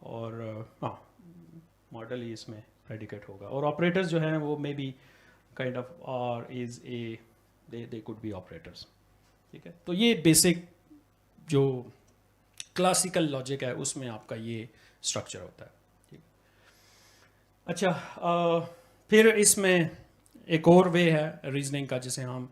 اور ہاں ماڈل ہی اس میں پریڈیکیٹ ہوگا. اور آپریٹرز جو ہیں وہ maybe kind of or as a they could be operators. ٹھیک ہے, تو یہ بیسک جو کلاسیکل لاجک ہے اس میں آپ کا یہ اسٹرکچر ہوتا ہے. ٹھیک. اچھا پھر اس میں ایک اور وے ہے ریزننگ کا جسے ہم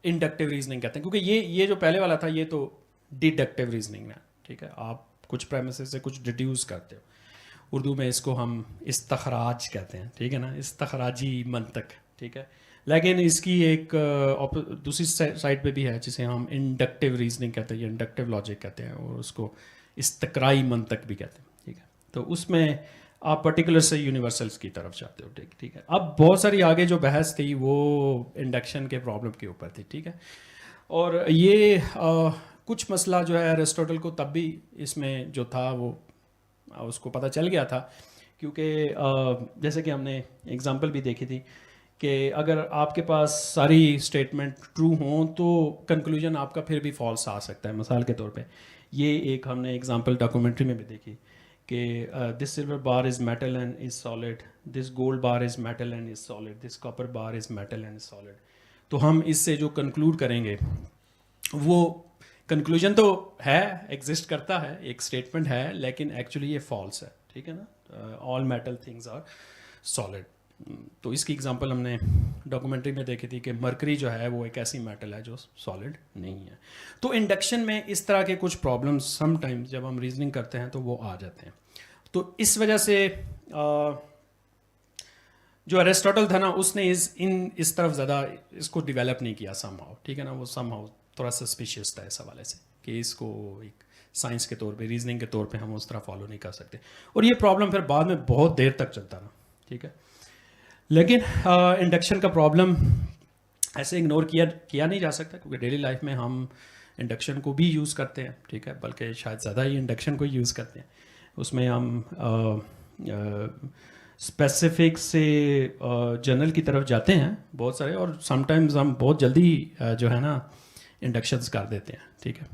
انڈکٹیو ریزننگ کہتے ہیں, کیونکہ یہ جو پہلے والا تھا یہ تو ڈیڈکٹیو ریزننگ ہے. ٹھیک ہے, آپ کچھ پریمیسز سے کچھ ڈیڈیوس کرتے ہو. اردو میں اس کو ہم استخراج کہتے ہیں. ٹھیک ہے نا, استخراجی منطق. ٹھیک ہے, لیکن اس کی ایک دوسری سائڈ پہ بھی ہے جسے ہم انڈکٹیو ریزننگ کہتے ہیں یا انڈکٹیو لاجک کہتے ہیں, اور اس کو استقرائی منطق بھی کہتے ہیں. ٹھیک ہے, تو اس میں آپ پرٹیکولر سے یونیورسلس کی طرف جاتے ہو. ٹھیک ہے, اب بہت ساری آگے جو بحث تھی وہ انڈکشن کے پرابلم کے اوپر تھی. ٹھیک ہے, اور یہ کچھ مسئلہ جو ہے ایرسٹوٹل کو تب بھی اس میں جو تھا وہ اس کو پتہ چل گیا تھا, کیونکہ جیسے کہ ہم نے اگزامپل بھی دیکھی تھی کہ اگر آپ کے پاس ساری اسٹیٹمنٹ ٹرو ہوں تو کنکلوژن آپ کا پھر بھی فالس آ سکتا ہے. مثال کے طور پہ یہ ایک ہم نے اگزامپل ڈاکومنٹری میں بھی دیکھی کہ this silver bar is metal and is solid, this gold bar is metal and is solid, this copper bar is metal and is solid. تو ہم اس سے جو کنکلوڈ کریں گے وہ کنکلوژن تو ہے, ایگزسٹ کرتا ہے, ایک اسٹیٹمنٹ ہے, لیکن ایکچولی یہ فالس ہے. ٹھیک ہے نا, آل میٹل تھنگز آر سالڈ. تو اس کی ایگزامپل ہم نے ڈاکومنٹری میں دیکھی تھی کہ مرکری جو ہے وہ ایک ایسی میٹل ہے جو سالڈ نہیں ہے. تو انڈکشن میں اس طرح کے کچھ پرابلمس سم ٹائمز جب ہم ریزننگ کرتے ہیں تو وہ آ جاتے ہیں. تو اس وجہ سے جو ایرسٹوٹل تھا نا اس نے اس طرف زیادہ اس کو ڈیولپ نہیں کیا سم ہاؤ. ٹھیک ہے نا, وہ سم ہاؤ تھوڑا سسپیشیس تھا اس حوالے سے کہ اس کو ایک سائنس کے طور پہ, ریزننگ کے طور پہ ہم اس طرح فالو نہیں کر سکتے. اور یہ پرابلم پھر بعد میں بہت دیر تک چلتا رہا. ٹھیک ہے, لیکن انڈکشن کا پرابلم ایسے اگنور کیا نہیں جا سکتا, کیونکہ ڈیلی لائف میں ہم انڈکشن کو بھی یوز کرتے ہیں. ٹھیک ہے, بلکہ شاید زیادہ ہی انڈکشن کو یوز کرتے ہیں. اس میں ہم اسپیسیفک سے جنرل کی طرف جاتے ہیں بہت سارے, اور سم ٹائمز ہم بہت جلدی جو ہے نا انڈکشنز کر دیتے ہیں. ٹھیک ہے,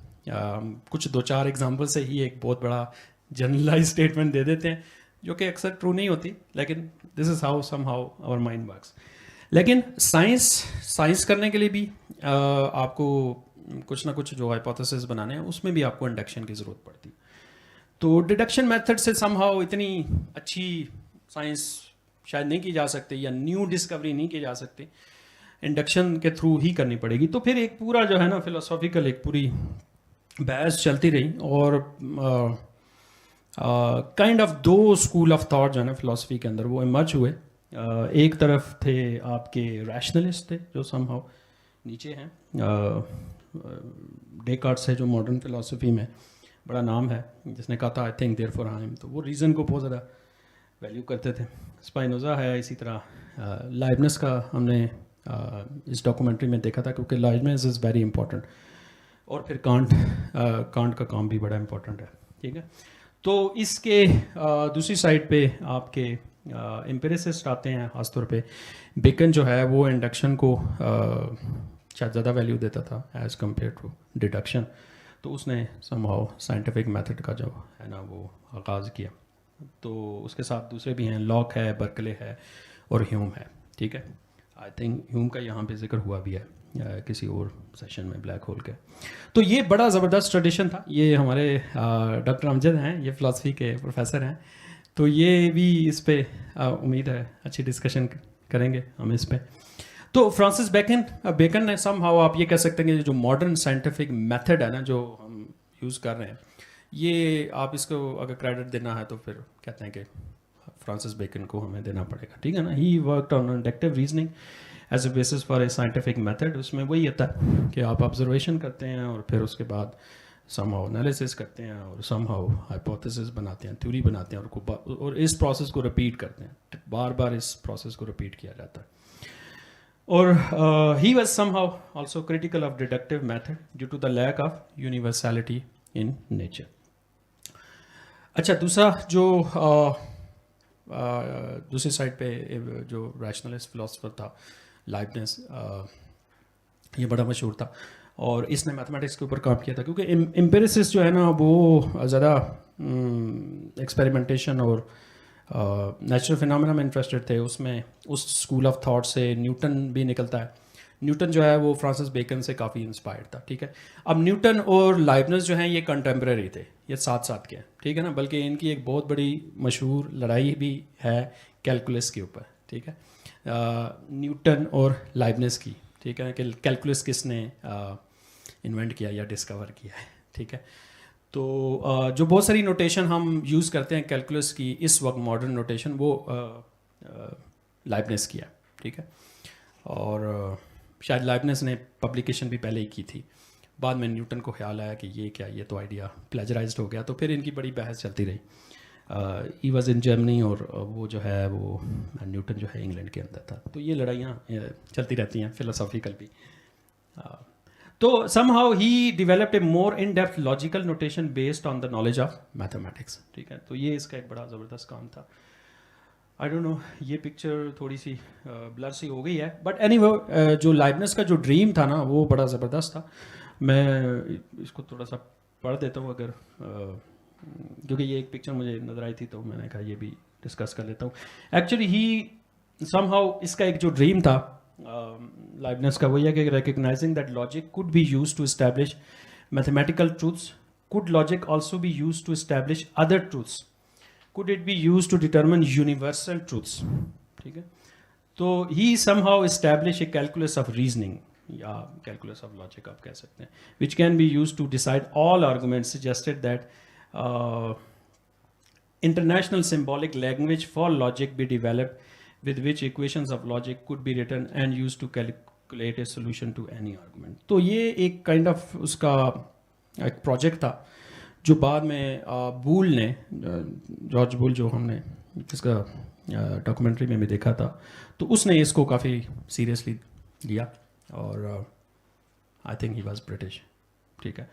کچھ 2-4 ایگزامپل سے ہی ایک بہت بڑا جنرلائز اسٹیٹمنٹ دے دیتے ہیں جو کہ اکثر ٹرو نہیں ہوتی, لیکن this is how somehow our mind works. لیکن سائنس کرنے کے لیے بھی آپ کو کچھ نہ کچھ جو ہائپوتھیسز بنانے ہیں اس میں بھی آپ کو انڈکشن کی ضرورت پڑتی. تو ڈیڈکشن میتھڈ سے سم ہاؤ اتنی اچھی سائنس شاید نہیں کی جا سکتی یا نیو ڈسکوری نہیں کی جا سکتی, انڈکشن کے تھرو ہی کرنی پڑے گی. تو پھر ایک پورا جو ہے نا فلاسافیکل ایک پوری بحث چلتی رہی, اور kind of 2 school of thought جو ہے نا فلاسفی کے اندر وہ ایمرج ہوئے. ایک طرف تھے آپ کے ریشنلسٹ تھے جو سم ہاؤ نیچے ہیں, ڈیکارٹس ہے جو ماڈرن فلاسفی میں بڑا نام ہے, جس نے کہا تھا I think therefore I am, تو وہ ریزن کو بہت زیادہ ویلیو کرتے تھے. اسپائنوزا ہے, اسی طرح لائبنس کا ہم نے اس ڈاکومنٹری میں دیکھا تھا کیونکہ لائبنس از ویری امپورٹنٹ, اور پھر کانٹ کا کام بھی بڑا امپورٹنٹ ہے. ٹھیک ہے, تو اس کے دوسری سائڈ پہ آپ کے امپیریسسٹ آتے ہیں, خاص طور پہ بیکن جو ہے وہ انڈکشن کو شاید زیادہ ویلیو دیتا تھا ایز کمپیئر ٹو ڈیڈکشن. تو اس نے سم ہاؤ سائنٹیفک میتھڈ کا جو ہے نا وہ آغاز کیا. تو اس کے ساتھ دوسرے بھی ہیں, لاک ہے, برکلے ہے, اور ہیوم ہے. ٹھیک ہے, آئی تھنک ہیوم کا یہاں پہ ذکر ہوا بھی ہے کسی اور سیشن میں بلیک ہول کے. تو یہ بڑا زبردست ٹریڈیشن تھا. یہ ہمارے ڈاکٹر امجد ہیں, یہ فلاسفی کے پروفیسر ہیں, تو یہ بھی اس پہ امید ہے اچھی ڈسکشن کریں گے ہم اس پہ. تو فرانسس بیکن نے سم ہاؤ آپ یہ کہہ سکتے ہیں کہ جو ماڈرن سائنٹیفک میتھڈ ہے نا جو ہم یوز کر رہے ہیں, یہ آپ اس کو اگر کریڈٹ دینا ہے تو پھر کہتے ہیں کہ فرانسس بیکن کو ہمیں دینا پڑے گا. ٹھیک ہے نا, he worked on inductive reasoning as a basis for a scientific method. اس میں وہی ہوتا ہے کہ آپ آبزرویشن کرتے ہیں اور پھر اس کے بعد سم ہاؤ انالیسس کرتے ہیں اور سم ہاؤ ہائپوتھیسس بناتے ہیں, تھیوری بناتے ہیں, اور اس پروسیس کو رپیٹ کرتے ہیں. بار بار اس پروسیس کو رپیٹ کیا جاتا ہے. اور he was somehow also critical of deductive method due to the lack of universality in nature. اچھا, دوسرا جو دوسری سائڈ پہ جو ریشنلسٹ فلاسفر تھا لائبنس, یہ بڑا مشہور تھا, اور اس نے میتھمیٹکس کے اوپر کام کیا تھا, کیونکہ امپیریسس جو ہے نا وہ زیادہ ایکسپیریمنٹیشن اور نیچرل فینومینا میں انٹرسٹڈ تھے. اس میں اس اسکول آف تھاٹ سے نیوٹن بھی نکلتا ہے. نیوٹن جو ہے وہ فرانسس بیکن سے کافی انسپائرڈ تھا. ٹھیک ہے. اب نیوٹن اور لائبنز جو ہیں یہ کنٹمپریری تھے, یہ ساتھ ساتھ کے ہیں. ٹھیک ہے نا. بلکہ ان کی ایک بہت بڑی مشہور لڑائی بھی ہے کیلکولس کے اوپر. ٹھیک ہے. نیوٹن اور لائبنز کی. ٹھیک ہے کہ کیلکولس کس نے انوینٹ کیا یا ڈسکور کیا ہے. ٹھیک ہے. تو جو بہت ساری نوٹیشن ہم یوز کرتے ہیں کیلکولس کی اس وقت, ماڈرن نوٹیشن, وہ لائبنز کیا. ٹھیک ہے. اور شاید لائبنز نے پبلیکیشن بھی پہلے ہی کی تھی. بعد میں نیوٹن کو خیال آیا کہ یہ کیا, یہ تو آئیڈیا پلیجرائزڈ ہو گیا. تو پھر ان کی بڑی بحث چلتی رہی. ہی واز ان جرمنی اور وہ جو ہے وہ نیوٹن جو ہے انگلینڈ کے اندر تھا. تو یہ لڑائیاں چلتی رہتی ہیں فلسافیکل بھی. تو some how he developed a more in depth logical notation based on the knowledge of mathematics. ٹھیک ہے. تو یہ اس کا ایک بڑا زبردست کام تھا. آئی ڈونٹ نو, یہ پکچر تھوڑی سی بلر سی ہو گئی ہے, بٹ اینی وہ جو لائبنز کا جو ڈریم تھا نا وہ بڑا زبردست تھا. میں اس کو تھوڑا سا پڑھ دیتا ہوں اگر, کیونکہ یہ ایک پکچر مجھے نظر آئی تھی تو میں نے کہا یہ بھی ڈسکس کر لیتا ہوں. ایکچولی ہی سم ہاؤ اس کا ایک جو ڈریم تھا لائبنز کا وہ یہ کہ recognising that logic could be use to establish mathematical truths, could logic also be use to establish other truths, could it be used to determine universal truths. ٹھیک ہے. تو he somehow established a calculus of reasoning یا calculus of logic آپ کہہ سکتے ہیں, which can be used to decide all arguments, suggested that international symbolic language for logic be developed with which equations of logic could be written and used to calculate a solution to any argument. تو یہ ایک kind of اس کا ایک project تھا جو بعد میں بول نے, جارج بول جو ہم نے اس کا ڈاکومنٹری میں بھی دیکھا تھا, تو اس نے اس کو کافی سیریسلی لیا اور I think he was British. ٹھیک ہے.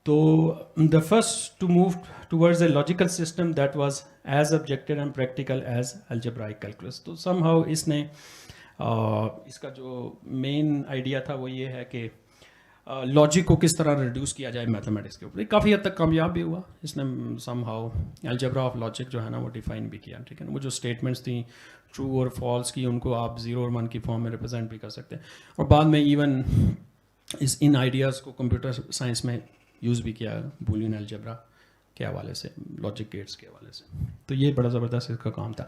تو the first to move towards a logical system that was as objective and practical as algebraic calculus. تو سم ہاؤ اس نے اس کا جو مین آئیڈیا تھا وہ یہ ہے کہ لاجک کو کس طرح ریڈیوس کیا جائے میتھمیٹکس کے اوپر. کافی حد تک کامیاب بھی ہوا. اس نے some how algebra of logic جو ہے نا وہ ڈیفائن بھی کیا. ٹھیک ہے. وہ جو اسٹیٹمنٹس تھیں ٹرو اور فالس کی, ان کو آپ 0 اور 1 کی فارم میں ریپرزینٹ بھی کر سکتے ہیں. اور بعد میں ایون ان آئیڈیاز کو کمپیوٹر سائنس میں یوز بھی کیا بولین الجبرا کے حوالے سے, لاجک گیٹس کے حوالے سے. تو یہ بڑا زبردست اس کا کام تھا.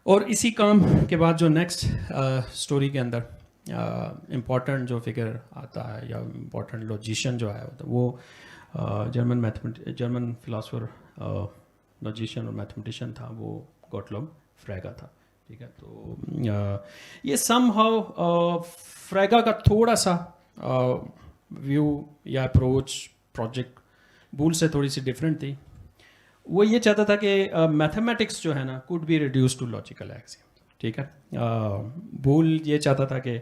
اور اسی کام کے بعد جو نیکسٹ اسٹوری کے اندر امپورٹنٹ جو فگر آتا ہے یا امپورٹنٹ لوجیشین جو ہے وہ جرمن فلاسفر لوجیشین اور میتھمیٹیشین تھا, وہ گوٹلوب فریگا تھا. ٹھیک ہے. تو یہ سم ہاؤ فریگا کا تھوڑا سا ویو یا اپروچ پروجیکٹ بول سے تھوڑی سی ڈفرینٹ تھی. وہ یہ چاہتا تھا کہ میتھمیٹکس جو ہے نا could be reduced to logical axiom. ٹھیک ہے. بول یہ چاہتا تھا کہ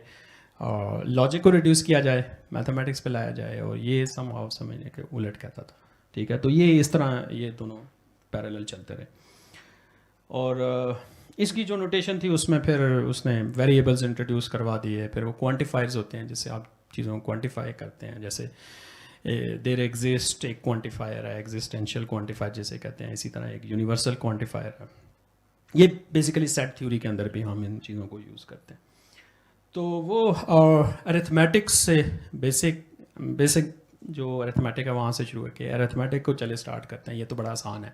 لاجک کو ریڈیوس کیا جائے, میتھمیٹکس پہ لایا جائے, اور یہ سم ہاؤ سمجھنے کے الٹ کہتا تھا. ٹھیک ہے. تو یہ اس طرح یہ دونوں پیرالل چلتے رہے. اور اس کی جو نوٹیشن تھی اس میں پھر اس نے ویریبلز انٹروڈیوس کروا دیے. پھر وہ کوانٹیفائرز ہوتے ہیں جس سے آپ چیزوں کو کوانٹیفائی کرتے ہیں. جیسے دیر ایگزسٹ ایک کوانٹیفائر ہے, ایگزسٹینشیل کوانٹیفائر جسے کہتے ہیں. اسی طرح ایک یونیورسل کوانٹیفائر ہے. یہ بیسیکلی سیٹ تھیوری کے اندر بھی ہم ان چیزوں کو یوز کرتے ہیں. تو وہ ارتھمیٹکس سے بیسک جو ارتھمیٹک ہے وہاں سے شروع ہے کہ ارتھمیٹک کو چلے اسٹارٹ کرتے ہیں. یہ تو بڑا آسان ہے,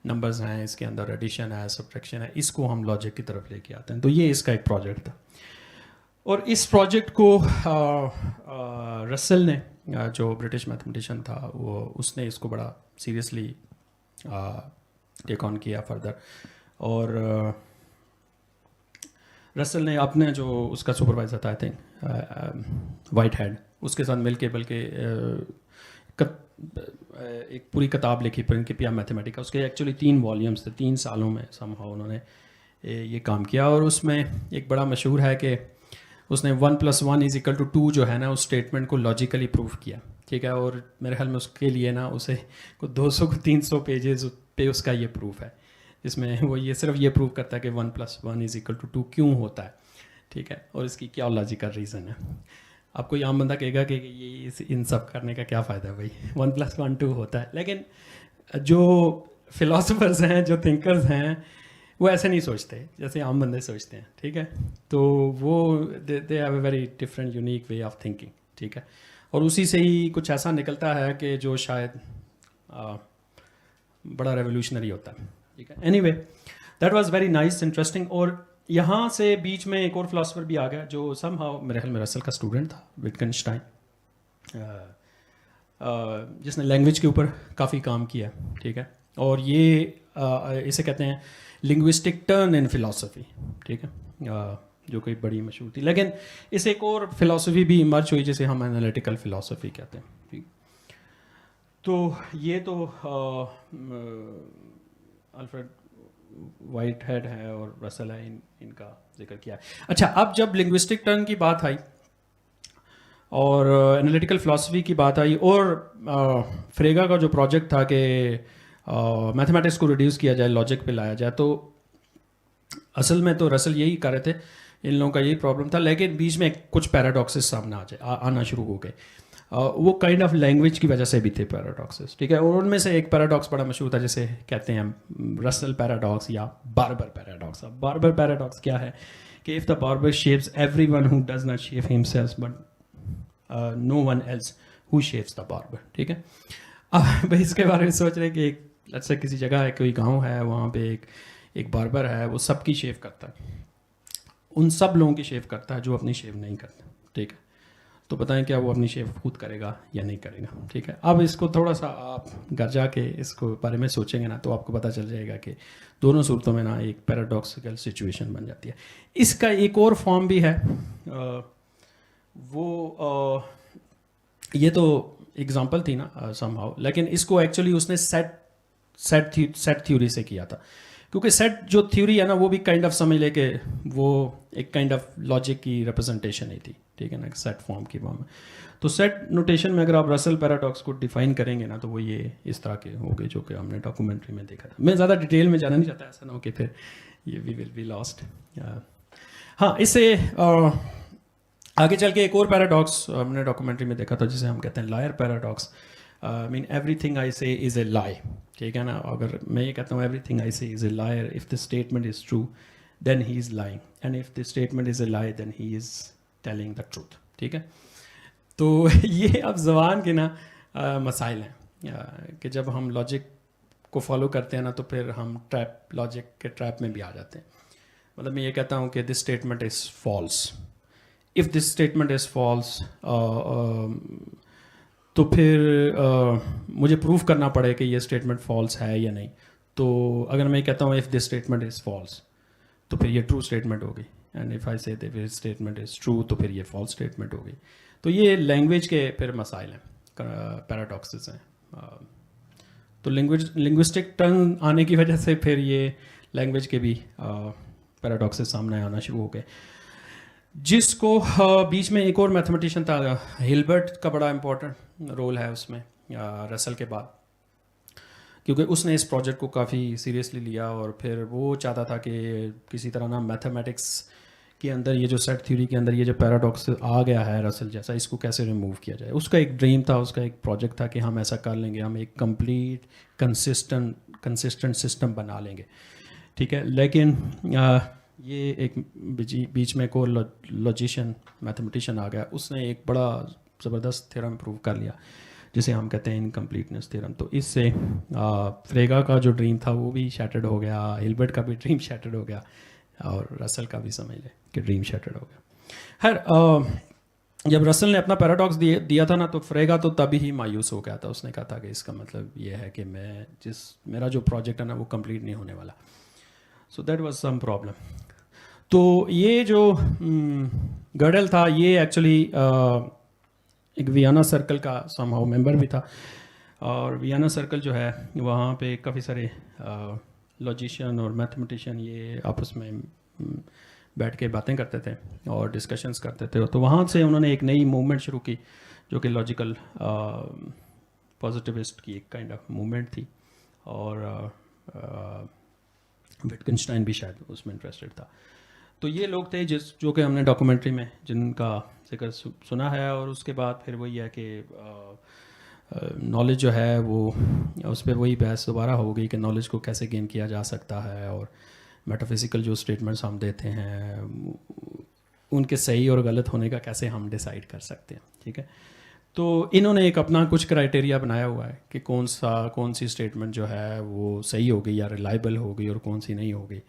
نمبرز ہیں, اس کے اندر ایڈیشن ہے, سبٹریکشن ہے, اس کو ہم لاجک کی طرف لے کے آتے ہیں. تو یہ اس کا ایک پروجیکٹ تھا. اور اس پروجیکٹ کو رسل نے, جو برٹش میتھمیٹیشین تھا, وہ اس نے اس کو بڑا سیریسلی ٹیک آن کیا فردر. اور رسل نے اپنے جو اس کا سپروائزر تھا, آئی تھنک وائٹ ہیڈ, اس کے ساتھ مل کے بلکہ ایک پوری کتاب لکھی پرنسپیا میتھمیٹیکا. اس کے ایکچولی 3 والیومس تھے. 3 سالوں میں سم ہاؤ انہوں نے یہ کام کیا. اور اس میں ایک بڑا مشہور ہے کہ اس نے 1+1=2 جو ہے نا اس اسٹیٹمنٹ کو لاجیکلی پروف کیا. ٹھیک ہے. اور میرے خیال میں اس کے لیے نا اسے 200-300 پیجز پہ اس کا یہ پروف ہے, جس میں وہ یہ صرف یہ پروف کرتا ہے کہ 1+1=2 کیوں ہوتا ہے. ٹھیک ہے. اور اس کی کیا لاجیکل ریزن ہے. آپ کو یہ عام بندہ کہے گا کہ یہ ان سب کرنے کا کیا فائدہ ہے بھائی, 1+1=2 ہوتا ہے. لیکن جو فلاسفرز ہیں, جو تھنکرز ہیں, وہ ایسے نہیں سوچتے جیسے عام بندے سوچتے ہیں, ٹھیک ہے. تو وہ they have a very different unique way of thinking, ٹھیک ہے. اور اسی سے ہی کچھ ایسا نکلتا ہے کہ جو شاید بڑا ریولیوشنری ہوتا ہے, ٹھیک ہے. Any way that was very nice, interesting. اور یہاں سے بیچ میں ایک اور فلاسفر بھی آ گیا جو سم ہاؤ میرے خیال میں رسل کا اسٹوڈنٹ تھا, وٹکنشٹائن, جس نے لینگویج کے اوپر کافی کام کیا, ٹھیک ہے. اور یہ اسے کہتے ہیں لنگوسٹک ٹرن ان فلاسفی, ٹھیک ہے, جو کوئی بڑی مشہور تھی. لیکن اس ایک اور فلاسفی بھی ایمرج ہوئی جسے ہم انالیٹیکل فلاسفی کہتے ہیں, ٹھیک. تو یہ تو الفریڈ وائٹ ہیڈ ہے اور رسل ہے, ان کا ذکر کیا ہے. اچھا, اب جب لنگوسٹک ٹرن کی بات آئی اور انالیٹیکل فلاسفی کی بات آئی, اور فریگا کا جو پروجیکٹ تھا کہ میتھمیٹکس کو ریڈیوس کیا جائے, لاجک پہ لایا جائے, تو اصل میں تو رسل یہی کر رہے تھے, ان لوگوں کا یہی پرابلم تھا. لیکن بیچ میں کچھ پیراڈاکسز سامنے آنا شروع ہو گئے. وہ کائنڈ آف لینگویج کی وجہ سے بھی تھے پیراڈاکسز, ٹھیک ہے. اور ان میں سے ایک پیراڈاکس بڑا مشہور تھا جسے کہتے ہیں رسل پیراڈاکس یا باربر پیراڈاکس. اب باربر پیراڈاکس کیا ہے کہ if the barber shapes every one who does not shape himself but no one else who shapes the barber, ٹھیک ہے. اب اس کے بارے میں سوچ رہے کہ ایک اچھا کسی جگہ ہے, کوئی گاؤں ہے, وہاں پہ ایک باربر ہے, وہ سب کی شیو کرتا ہے, ان سب لوگوں کی شیو کرتا ہے جو اپنی شیو نہیں کرتے, ٹھیک ہے. تو بتائیں کیا وہ اپنی شیو خود کرے گا یا نہیں کرے گا, ٹھیک ہے. اب اس کو تھوڑا سا آپ گھر جا کے اس کو بارے میں سوچیں گے نا, تو آپ کو پتہ چل جائے گا کہ دونوں صورتوں میں نا ایک پیراڈاکسیکل سچویشن بن جاتی ہے. اس کا ایک اور فارم بھی ہے, وہ یہ تو ایگزامپل تھی نا سم ہاؤ, لیکن اس کو ایکچولی اس نے سیٹ تھیوری سے کیا تھا. کیونکہ سیٹ جو تھیوری ہے نا, وہ بھی کائنڈ آف سمجھ لے کہ وہ ایک کائنڈ آف لاجک کی ریپرزنٹیشن ہی تھی, ٹھیک ہے نا, سیٹ فارم کی فارم میں. تو سیٹ نوٹیشن میں اگر آپ رسل پیراڈاکس کو ڈیفائن کریں گے نا, تو وہ یہ اس طرح کے ہو گئے جو کہ ہم نے ڈاکومنٹری میں دیکھا تھا. میں زیادہ ڈیٹیل میں جانا نہیں چاہتا, ایسا نہ ہو کہ پھر یہ وی ول بی لاسٹ. ہاں, اس سے آگے چل کے ایک اور پیراڈاکس ہم نے ڈاکومنٹری میں دیکھا تھا جسے ہم کہتے ہیں liar paradox. Mean everything I say is a لائی, ٹھیک ہے نا. اگر میں یہ کہتا ہوں every thing I say is a liar, if the statement is true then he is lying, and if the statement is a lie then he is telling the truth, ٹھیک ہے. تو یہ اب زبان کے نا مسائل ہیں کہ جب ہم لاجک کو فالو کرتے ہیں نا, تو پھر ہم لاجک کے ٹریپ میں بھی آ جاتے ہیں. مطلب میں یہ کہتا ہوں کہ this statement is false, if this statement is false, تو پھر مجھے پروف کرنا پڑے کہ یہ اسٹیٹمنٹ فالس ہے یا نہیں. تو اگر میں کہتا ہوں if this statement is false, تو پھر یہ ٹرو اسٹیٹمنٹ ہوگی, اینڈ اف آئی سے دس اسٹیٹمنٹ از ٹرو, تو پھر یہ فالس اسٹیٹمنٹ ہوگی. تو یہ لینگویج کے پھر مسائل ہیں, پیراڈاکسز ہیں. تو لنگوسٹک ٹرن آنے کی وجہ سے پھر یہ لینگویج کے بھی پیراڈاکسز سامنے آنا شروع ہو گئے, جس کو بیچ میں ایک اور میتھمیٹیشین تھا, ہلبرٹ کا بڑا امپورٹنٹ رول ہے اس میں رسل کے بعد, کیونکہ اس نے اس پروجیکٹ کو کافی سیریسلی لیا, اور پھر وہ چاہتا تھا کہ کسی طرح نا میتھمیٹکس کے اندر یہ جو سیٹ تھیوری کے اندر یہ جو پیراڈاکس آ گیا ہے رسل جیسا, اس کو کیسے ریموو کیا جائے. اس کا ایک ڈریم تھا, اس کا ایک پروجیکٹ تھا کہ ہم ایسا کر لیں گے, ہم ایک کمپلیٹ کنسسٹنٹ سسٹم بنا لیں گے, ٹھیک ہے. لیکن یہ ایک بیچ میں ایک اور لاجیشین میتھمیٹیشین آ گیا, اس نے ایک بڑا زبردست تھیورم پروو کر لیا جسے ہم کہتے ہیں انکمپلیٹنس تھیورم. تو اس سے فریگا کا جو ڈریم تھا وہ بھی شیٹرڈ ہو گیا, ہلبرٹ کا بھی ڈریم شیٹرڈ ہو گیا, اور رسل کا بھی سمجھ لیں کہ ڈریم شیٹرڈ ہو گیا. خیر, جب رسل نے اپنا پیراڈاکس دیا تھا نا, تو فریگا تو تبھی ہی مایوس ہو گیا تھا. اس نے کہا تھا کہ اس کا مطلب یہ ہے کہ میرا جو پروجیکٹ ہے نا وہ کمپلیٹ نہیں ہونے والا. So that was some problem. تو یہ جو گرڈل تھا, یہ ایکچولی ایک ویانا سرکل کا سم ہاؤ ممبر بھی تھا, اور ویانا سرکل جو ہے وہاں پہ کافی سارے لاجیشین اور میتھمیٹیشین یہ آپس میں بیٹھ کے باتیں کرتے تھے اور ڈسکشنز کرتے تھے. تو وہاں سے انہوں نے ایک نئی موومنٹ شروع کی جو کہ لاجیکل پازیٹیوسٹ کی ایک کائنڈ آف موومنٹ تھی, اور وٹکنشٹائن بھی شاید اس میں انٹرسٹڈ تھا. تو یہ لوگ تھے جو کہ ہم نے ڈاکومنٹری میں جن کا ذکر سنا ہے. اور اس کے بعد پھر وہی ہے کہ نالج جو ہے وہ اس پہ وہی بحث دوبارہ ہوگی کہ نالج کو کیسے گین کیا جا سکتا ہے، اور میٹا فزیکل جو اسٹیٹمنٹس ہم دیتے ہیں ان کے صحیح اور غلط ہونے کا کیسے ہم ڈیسائیڈ کر سکتے ہیں. ٹھیک ہے، تو انہوں نے ایک اپنا کچھ کرائٹیریا بنایا ہوا ہے کہ کون سی اسٹیٹمنٹ جو ہے وہ صحیح ہوگی یا ریلائبل ہوگی اور کون سی نہیں ہوگی.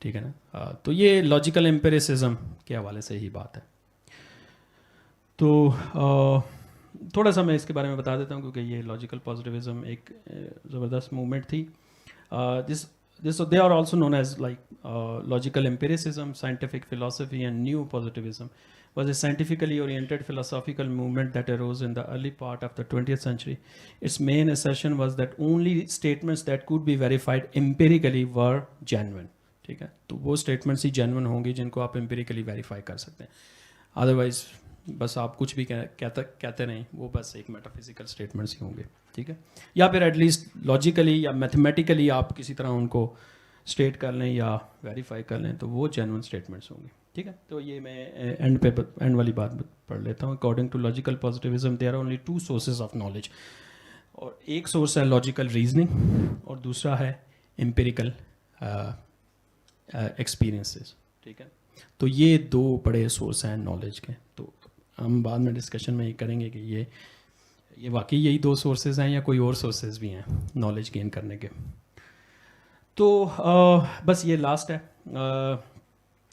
ٹھیک ہے نا، تو یہ لاجیکل امپیریسزم کے حوالے سے ہی بات ہے. تو تھوڑا سا میں اس کے بارے میں بتا دیتا ہوں، کیونکہ یہ لاجیکل پازیٹیوزم ایک زبردست موومنٹ تھی. They are also known as like logical empiricism, scientific philosophy, and new positivism was a scientifically oriented philosophical movement that arose in the early part of the 20th century. Its main assertion was that only statements that could be verified empirically were genuine. ٹھیک ہے، تو وہ statements ہی genuine ہوں گی جن کو آپ empirically verify کر سکتے ہیں. ادروائز بس آپ کچھ بھی کہتے نہیں، وہ بس ایک میٹا فزیکل اسٹیٹمنٹس ہی ہوں گے. ٹھیک ہے، یا پھر ایٹ لیسٹ لاجیکلی یا میتھمیٹیکلی آپ کسی طرح ان کو اسٹیٹ کر لیں یا ویریفائی کر لیں تو وہ جینون اسٹیٹمنٹس ہوں گے. ٹھیک ہے، تو یہ میں اینڈ والی بات پڑھ لیتا ہوں. According to logical positivism there are only 2 sources of knowledge, اور ایک سورس ہے لاجیکل ریزننگ اور دوسرا ہے امپیریکل ایکسپیرئنسز. ٹھیک ہے، تو یہ 2 بڑے سورس ہیں نالج کے. تو ہم بعد میں ڈسکشن میں یہ کریں گے کہ یہ واقعی یہی 2 سورسز ہیں یا کوئی اور سورسز بھی ہیں نالج گین کرنے کے. تو بس یہ لاسٹ ہے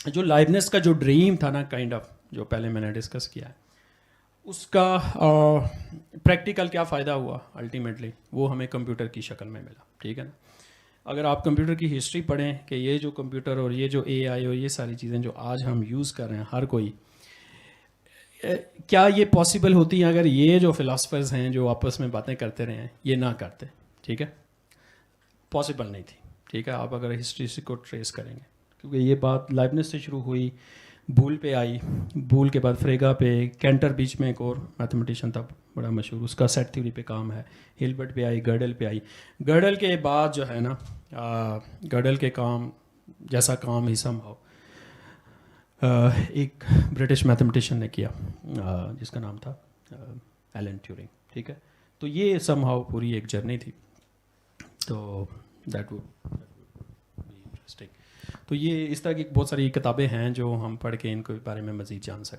جو لائبنس کا جو ڈریم تھا نا، کائنڈ آف جو پہلے میں نے ڈسکس کیا ہے، اس کا پریکٹیکل کیا فائدہ ہوا الٹیمیٹلی، وہ ہمیں کمپیوٹر کی شکل میں ملا. ٹھیک ہے نا، اگر آپ کمپیوٹر کی ہسٹری پڑھیں کہ یہ جو کمپیوٹر اور یہ جو اے آئی اور یہ ساری چیزیں جو آج ہم یوز کر رہے ہیں ہر کوئی، کیا یہ پاسبل ہوتی ہیں اگر یہ جو فلاسفرز ہیں جو آپس میں باتیں کرتے رہے ہیں یہ نہ کرتے. ٹھیک ہے، پاسبل نہیں تھی. ٹھیک ہے، آپ اگر ہسٹری کو ٹریس کریں گے، کیونکہ یہ بات لائبنس سے شروع ہوئی، بول پہ آئی، بول کے بعد فریگا پہ، کینٹر بیچ میں ایک اور میتھمیٹیشین تھا بڑا مشہور، اس کا سیٹ تھیوری پہ کام ہے، ہلبرٹ پہ آئی، گرڈل پہ آئی. گرڈل کے بعد جو ہے نا، گرڈل کے کام جیسا کام ہی سم ہاؤ ایک برٹش میتھمیٹیشین نے کیا جس کا نام تھا ایلن ٹیورنگ. ٹھیک ہے، تو یہ سم ہاؤ پوری ایک جرنی تھی. تو دیٹ وڈ بی انٹرسٹنگ. تو یہ اس طرح کی بہت ساری کتابیں ہیں جو ہم پڑھ کے ان کے بارے میں مزید جان سکتے ہیں.